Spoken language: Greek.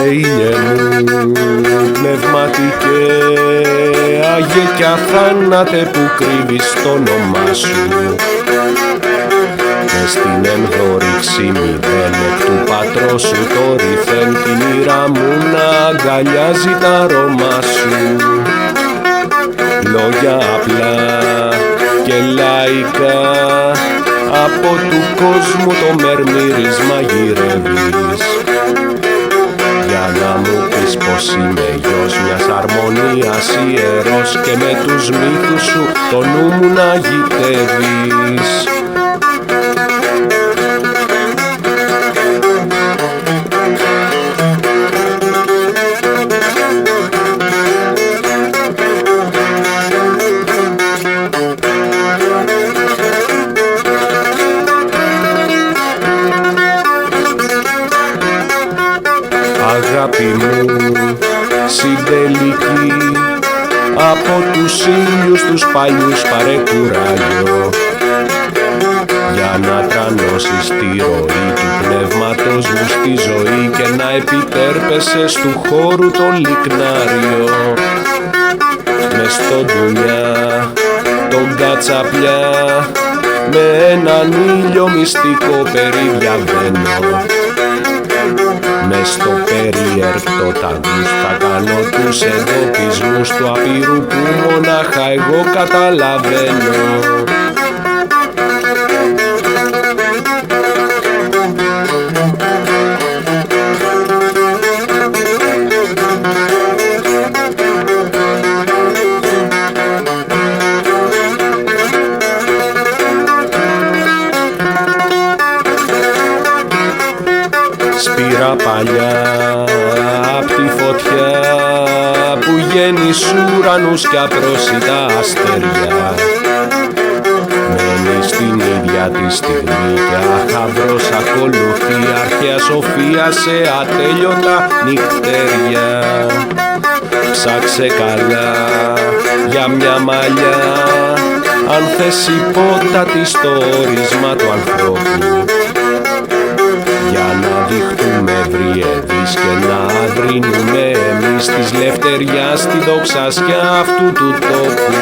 ήλιε μου, πνευματικέ, Άγιε κι αθάνατε που κρύβεις το όνομά σου. Μες στην ενδόρυξη μηδέν εκ του πατρός σου το ρηθέν, την ήρα μου να αγκαλιάζει τα αρώμα σου. Λόγια απλά και λαϊκά, από του κόσμου το μερμύρισμα γυρεύεις, για να μου πεις πως είμαι γιος μιας αρμονίας ιερός και με τους μύθους σου το νου μου να γητεύεις. Αγάπη μου συντελική, από τους ήλιους τους παλιούς πάρε κουράγιο, για να τρανώσεις τη ροή του πνεύματος μου στη ζωή και να επιτέρπεσαι του χώρου το λικνάριο. Μες στο ντουνιά, τον κατσαπλιά, με έναν ήλιο μυστικό περιδιαβαίνω. Μες στο περιέρκτο ταγκούς θα κάνω τους εντοπισμούς του απειρού που μονάχα εγώ καταλαβαίνω. Σπήρα παλιά απ' τη φωτιά που γέννει σ' ουρανούς κι απρόσιτα αστέρια, μένει στην ίδια τη στιγμή κι αχαυρός ακολουθεί αρχαία σοφία σε ατέλειωτα νυχτέρια. Ψάξε καλά για μια μαλλιά, αν θες υπότατη στο όρισμα του ανθρώπου, για να δειχτούμε ευρυεδείς και να αδρύνουμε εμείς της λευτεριάς τη δοξασιά αυτού του τόπου.